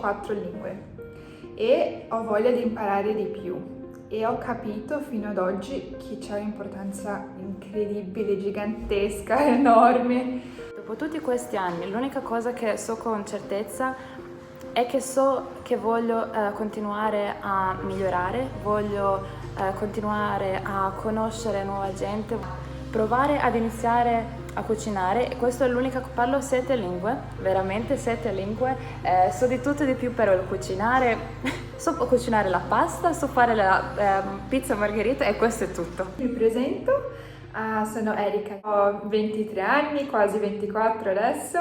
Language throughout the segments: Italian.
4 lingue e ho voglia di imparare di più e ho capito fino ad oggi che c'è un'importanza incredibile, gigantesca, enorme. Dopo tutti questi anni, l'unica cosa che so con certezza è che so che voglio continuare a migliorare, voglio continuare a conoscere nuova gente, provare ad iniziare a cucinare. E questo è l'unica, parlo 7 lingue, veramente 7 lingue, so di tutto e di più per il cucinare, so cucinare la pasta, so fare la pizza margherita e questo è tutto. Mi presento, sono Erika, ho 23 anni, quasi 24 adesso.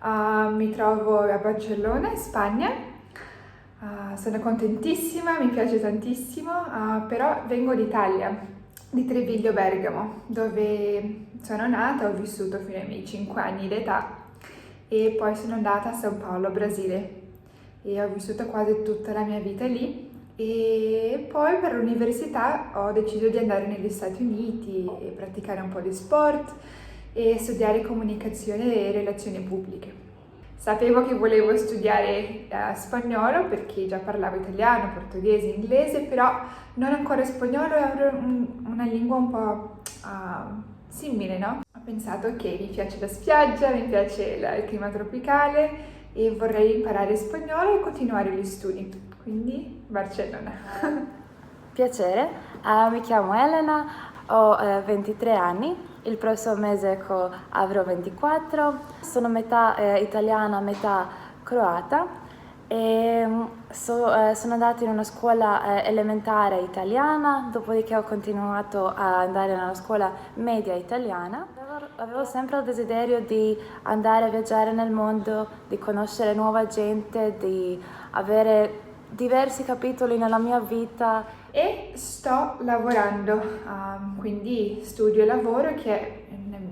Mi trovo a Barcellona, in Spagna. Sono contentissima, mi piace tantissimo, però vengo d'Italia, di Treviglio Bergamo, dove sono nata, ho vissuto fino ai miei 5 anni d'età e poi sono andata a São Paulo, Brasile, e ho vissuto quasi tutta la mia vita lì. E poi per l'università ho deciso di andare negli Stati Uniti e praticare un po' di sport e studiare comunicazione e relazioni pubbliche. Sapevo che volevo studiare spagnolo perché già parlavo italiano, portoghese, inglese, però non ancora spagnolo, è una lingua un po' simile, no? Ho pensato che mi piace la spiaggia, mi piace il clima tropicale e vorrei imparare spagnolo e continuare gli studi, quindi Barcellona. Piacere, mi chiamo Elena, ho 23 anni, il prossimo mese avrò 24, sono metà italiana, metà croata e sono andata in una scuola elementare italiana, dopodiché ho continuato a andare nella scuola media italiana. Avevo sempre il desiderio di andare a viaggiare nel mondo, di conoscere nuova gente, di avere diversi capitoli nella mia vita. E sto lavorando, quindi studio e lavoro, che è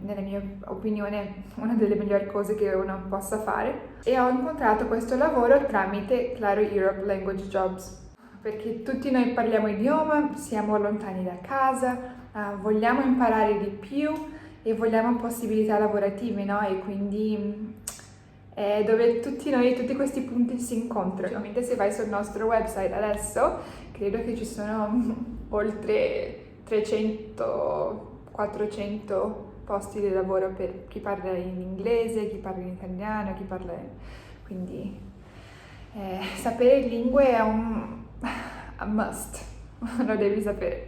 nella mia opinione una delle migliori cose che uno possa fare, e ho incontrato questo lavoro tramite Claro Europe Language Jobs, perché tutti noi parliamo idioma, siamo lontani da casa, vogliamo imparare di più e vogliamo possibilità lavorative, no? E quindi è dove tutti questi punti si incontrano. Ovviamente se vai sul nostro website adesso, credo che ci sono oltre 300-400 posti di lavoro per chi parla in inglese, chi parla in italiano, quindi sapere lingue è un must, lo devi sapere.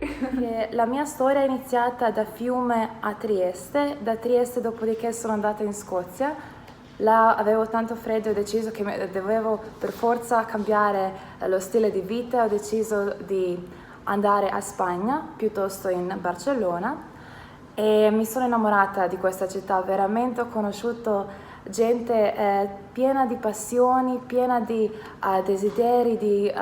La mia storia è iniziata da Fiume a Trieste, da Trieste dopodiché sono andata in Scozia. Là avevo tanto freddo e ho deciso che dovevo per forza cambiare lo stile di vita, ho deciso di andare a Spagna piuttosto in Barcellona e mi sono innamorata di questa città, veramente ho conosciuto gente piena di passioni, piena di desideri, di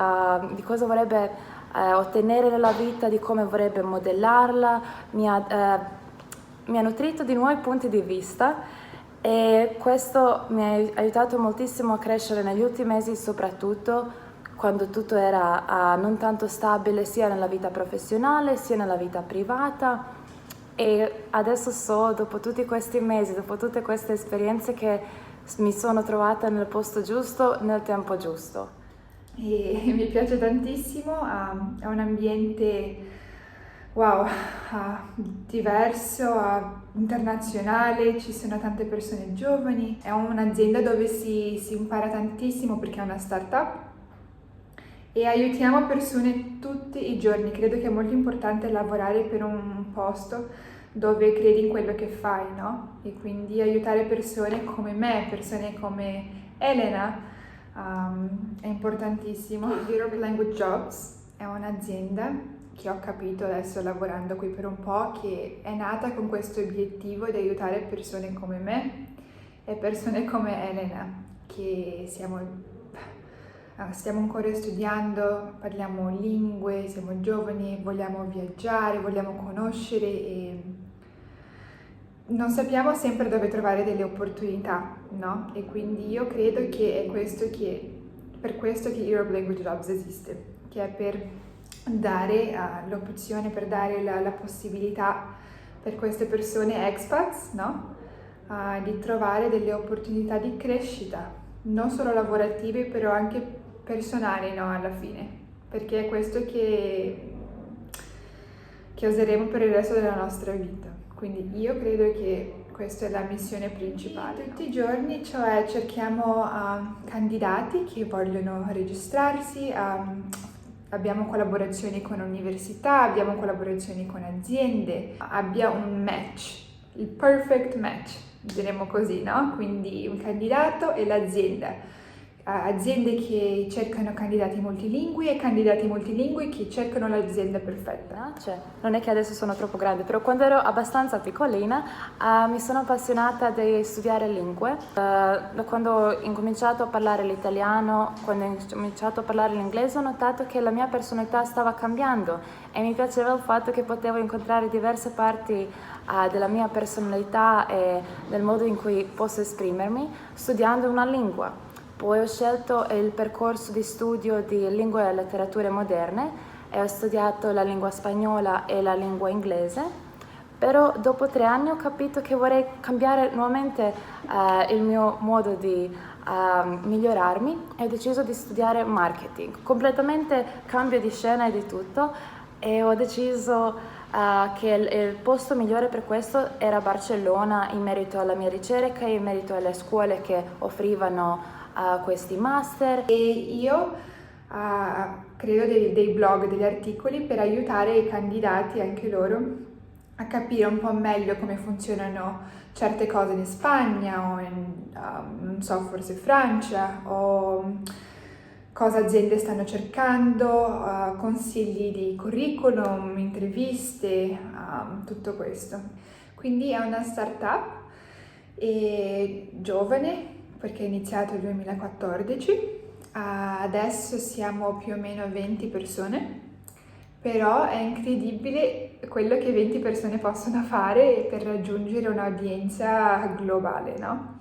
cosa vorrebbe ottenere nella vita, di come vorrebbe modellarla, mi ha nutrito di nuovi punti di vista. E questo mi ha aiutato moltissimo a crescere negli ultimi mesi, soprattutto quando tutto era non tanto stabile sia nella vita professionale sia nella vita privata. E adesso so, dopo tutti questi mesi, dopo tutte queste esperienze, che mi sono trovata nel posto giusto, nel tempo giusto. E mi piace tantissimo, è un ambiente wow, diverso, internazionale, ci sono tante persone giovani, è un'azienda dove si impara tantissimo perché è una startup e aiutiamo persone tutti i giorni. Credo che è molto importante lavorare per un posto dove credi in quello che fai, no? E quindi aiutare persone come me, persone come Elena, è importantissimo. Europe Language Jobs è un'azienda che ho capito adesso lavorando qui per un po', che è nata con questo obiettivo di aiutare persone come me e persone come Elena, che stiamo ancora studiando, parliamo lingue, siamo giovani, vogliamo viaggiare, vogliamo conoscere e non sappiamo sempre dove trovare delle opportunità, no? E quindi io credo che è per questo che Europe Language Jobs esiste, che è per dare l'opzione, per dare la possibilità per queste persone expats, no? Di trovare delle opportunità di crescita non solo lavorativi, però anche personali, no, alla fine, perché è questo che useremo per il resto della nostra vita. Quindi io credo che questa è la missione principale. Tutti i giorni, cioè, cerchiamo candidati che vogliono registrarsi, abbiamo collaborazioni con università, abbiamo collaborazioni con aziende, abbiamo un match, il perfect match, diremo così, no? Quindi un candidato e l'azienda. Aziende che cercano candidati multilingui e candidati multilingui che cercano l'azienda perfetta. Cioè, non è che adesso sono troppo grande, però quando ero abbastanza piccolina mi sono appassionata di studiare lingue. Quando ho incominciato a parlare l'italiano, quando ho incominciato a parlare l'inglese, ho notato che la mia personalità stava cambiando e mi piaceva il fatto che potevo incontrare diverse parti della mia personalità e del modo in cui posso esprimermi studiando una lingua. Poi ho scelto il percorso di studio di lingue e letterature moderne e ho studiato la lingua spagnola e la lingua inglese, però dopo 3 anni ho capito che vorrei cambiare nuovamente il mio modo di migliorarmi e ho deciso di studiare marketing. Completamente cambio di scena e di tutto e ho deciso che il posto migliore per questo era Barcellona in merito alla mia ricerca e in merito alle scuole che offrivano questi master. E io credo dei blog, degli articoli per aiutare i candidati, anche loro, a capire un po' meglio come funzionano certe cose in Spagna o non so, forse Francia, o cosa aziende stanno cercando, consigli di curriculum, interviste, tutto questo. Quindi è una startup giovane, perché è iniziato nel 2014, adesso siamo più o meno 20 persone, però è incredibile quello che 20 persone possono fare per raggiungere un'audienza globale, no?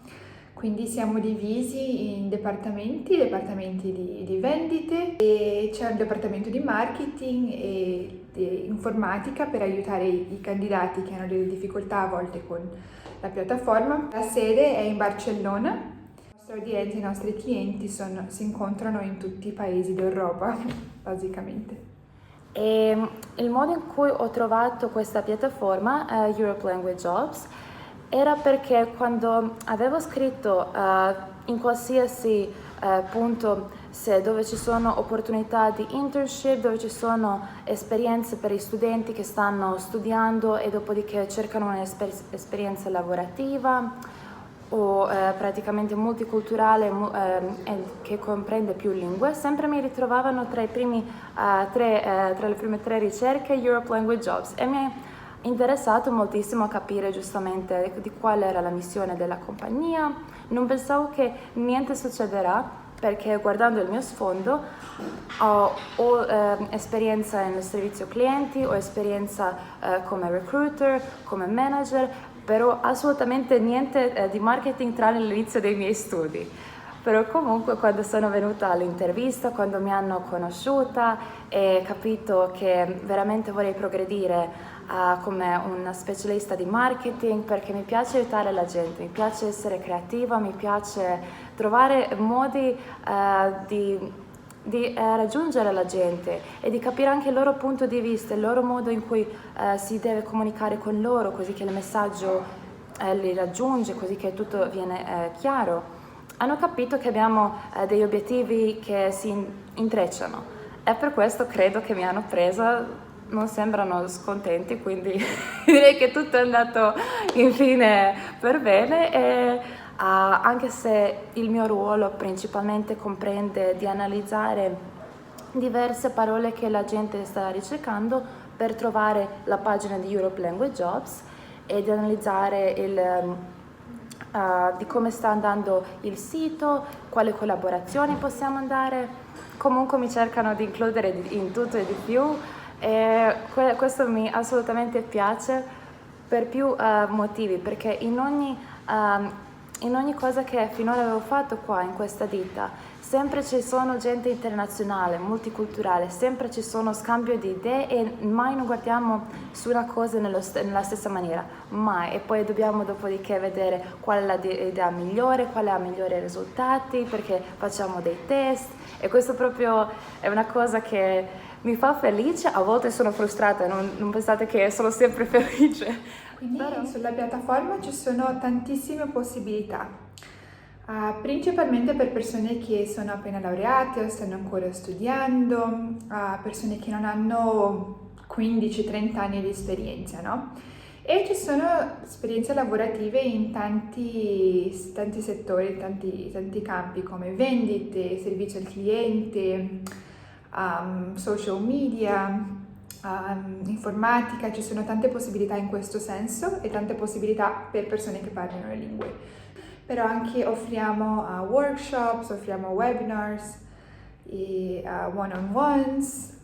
Quindi siamo divisi in departamenti di vendite e c'è un departamento di marketing e di informatica per aiutare i candidati che hanno delle difficoltà a volte con la piattaforma. La sede è in Barcellona. La nostra udienza, i nostri clienti si incontrano in tutti i paesi d'Europa, basicamente. E il modo in cui ho trovato questa piattaforma, Europe Language Jobs, era perché quando avevo scritto in qualsiasi punto dove ci sono opportunità di internship, dove ci sono esperienze per gli studenti che stanno studiando e dopodiché cercano un'esperienza lavorativa, o praticamente multiculturale che comprende più lingue, sempre mi ritrovavano tra le prime 3 ricerche Europe Language Jobs e mi è interessato moltissimo a capire giustamente di qual era la missione della compagnia. Non pensavo che niente succederà perché guardando il mio sfondo ho esperienza nel servizio clienti, ho esperienza come recruiter, come manager, però assolutamente niente di marketing tranne l'inizio dei miei studi. Però comunque quando sono venuta all'intervista, quando mi hanno conosciuta e capito che veramente vorrei progredire come una specialista di marketing, perché mi piace aiutare la gente, mi piace essere creativa, mi piace trovare modi di raggiungere la gente e di capire anche il loro punto di vista, il loro modo in cui si deve comunicare con loro, così che il messaggio li raggiunge, così che tutto viene chiaro. Hanno capito che abbiamo degli obiettivi che si intrecciano e per questo credo che mi hanno presa. Non sembrano scontenti, quindi direi che tutto è andato infine per bene e anche se il mio ruolo principalmente comprende di analizzare diverse parole che la gente sta ricercando per trovare la pagina di Europe Language Jobs e di analizzare di come sta andando il sito, quali collaborazioni possiamo andare. Comunque mi cercano di includere in tutto e di più e questo mi assolutamente piace per più motivi, perché in ogni cosa che finora avevo fatto qua in questa ditta sempre ci sono gente internazionale, multiculturale, sempre ci sono scambio di idee e mai non guardiamo su una cosa nella stessa maniera, mai. E poi dobbiamo dopodiché vedere qual è l'idea migliore, qual è la migliore risultati, perché facciamo dei test e questo proprio è una cosa che mi fa felice, a volte sono frustrata, non pensate che sono sempre felice. Quindi Però sulla piattaforma ci sono tantissime possibilità. Principalmente per persone che sono appena laureate o stanno ancora studiando, persone che non hanno 15-30 anni di esperienza, no? E ci sono esperienze lavorative in tanti settori, tanti campi come vendite, servizio al cliente, social media, informatica, ci sono tante possibilità in questo senso e tante possibilità per persone che parlano le lingue. Però anche offriamo workshops, offriamo webinars e one-on-ones,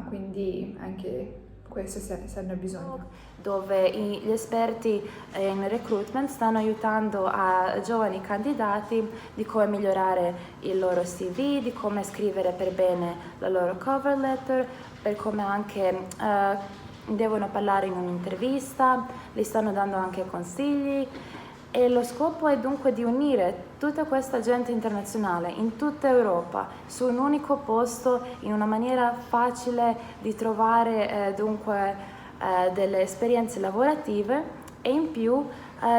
quindi anche questo se hanno bisogno. dove gli esperti in recruitment stanno aiutando a giovani candidati di come migliorare il loro CV, di come scrivere per bene la loro cover letter, per come anche devono parlare in un'intervista, gli stanno dando anche consigli. E lo scopo è dunque di unire tutta questa gente internazionale in tutta Europa su un unico posto in una maniera facile di trovare delle esperienze lavorative e in più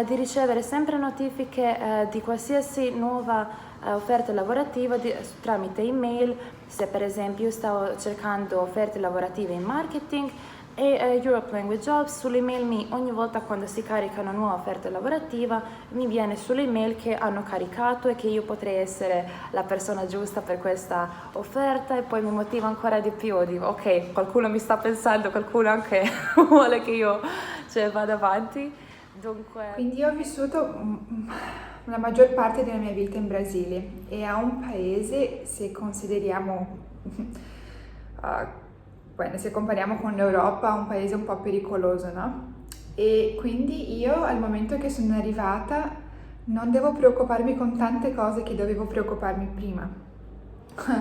di ricevere sempre notifiche di qualsiasi nuova offerta lavorativa tramite email. Se per esempio stavo cercando offerte lavorative in marketing e Europe Language Jobs, sull'email ogni volta quando si carica una nuova offerta lavorativa mi viene sull'email che hanno caricato e che io potrei essere la persona giusta per questa offerta e poi mi motiva ancora di più, dico ok, qualcuno mi sta pensando, qualcuno anche vuole che io vada avanti. Dunque... Quindi io ho vissuto la maggior parte della mia vita in Brasile e è un paese, se consideriamo se compariamo con l'Europa, un paese un po' pericoloso, no? E quindi io al momento che sono arrivata non devo preoccuparmi con tante cose che dovevo preoccuparmi prima,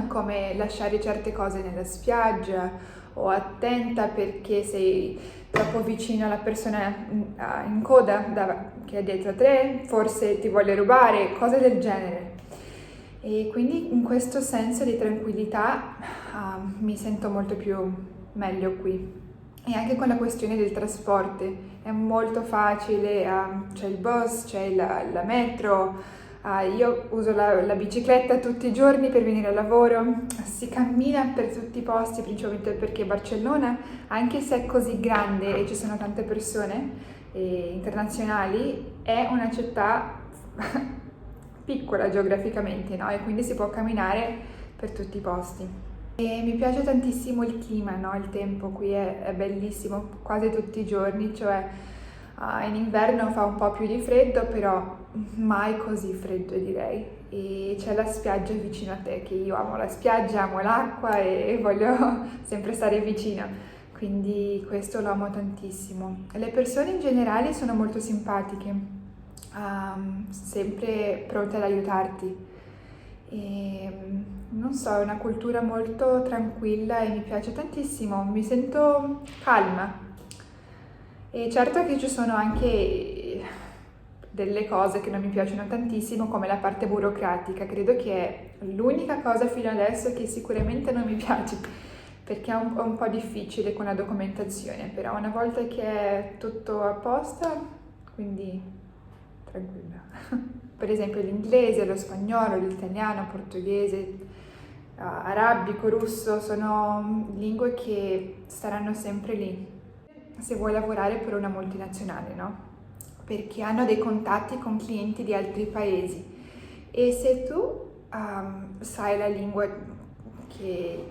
come lasciare certe cose nella spiaggia o attenta perché sei troppo vicino alla persona in coda che è dietro a te, forse ti vuole rubare, cose del genere. E quindi in questo senso di tranquillità mi sento molto più meglio qui. E anche con la questione del trasporto è molto facile, c'è il bus, c'è la metro, io uso la bicicletta tutti i giorni per venire al lavoro, si cammina per tutti i posti, principalmente perché Barcellona, anche se è così grande e ci sono tante persone internazionali, è una città piccola geograficamente, no? E quindi si può camminare per tutti i posti. E mi piace tantissimo il clima, no? Il tempo qui è bellissimo, quasi tutti i giorni, cioè in inverno fa un po' più di freddo, però mai così freddo direi. E c'è la spiaggia vicino a te, che io amo la spiaggia, amo l'acqua e voglio sempre stare vicino. Quindi questo lo amo tantissimo. Le persone in generale sono molto simpatiche. Sempre pronte ad aiutarti e non so, è una cultura molto tranquilla e mi piace tantissimo, mi sento calma e certo che ci sono anche delle cose che non mi piacciono tantissimo come la parte burocratica, credo che è l'unica cosa fino adesso che sicuramente non mi piace perché è un po' difficile con la documentazione, però una volta che è tutto a posto, quindi tranquilla. Per esempio l'inglese, lo spagnolo, l'italiano, il portoghese, arabico, russo sono lingue che saranno sempre lì se vuoi lavorare per una multinazionale, no? Perché hanno dei contatti con clienti di altri paesi e se tu sai la lingua che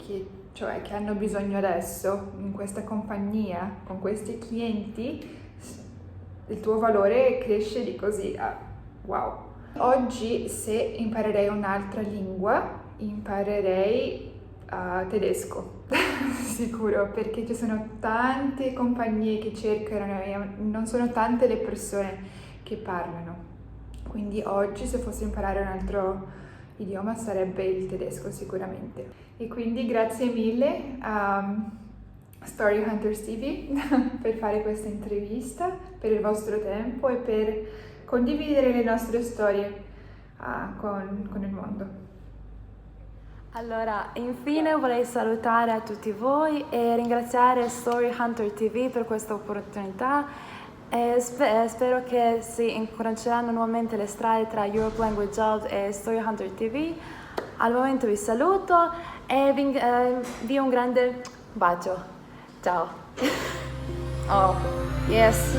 hanno bisogno adesso in questa compagnia, con questi clienti, il tuo valore cresce di così, wow. Oggi se imparerei un'altra lingua, imparerei tedesco, sicuro, perché ci sono tante compagnie che cercano e non sono tante le persone che parlano. Quindi oggi se fossi imparare un altro idioma sarebbe il tedesco sicuramente. E quindi grazie mille a Story Hunters TV per fare questa intervista, per il vostro tempo e per condividere le nostre storie con il mondo. Allora, infine vorrei salutare a tutti voi e ringraziare Story Hunter TV per questa opportunità e spero che si incoraggeranno nuovamente le strade tra Europe Language Jobs e Story Hunter TV. Al momento vi saluto e vi un grande bacio. Ciao. Oh, yes.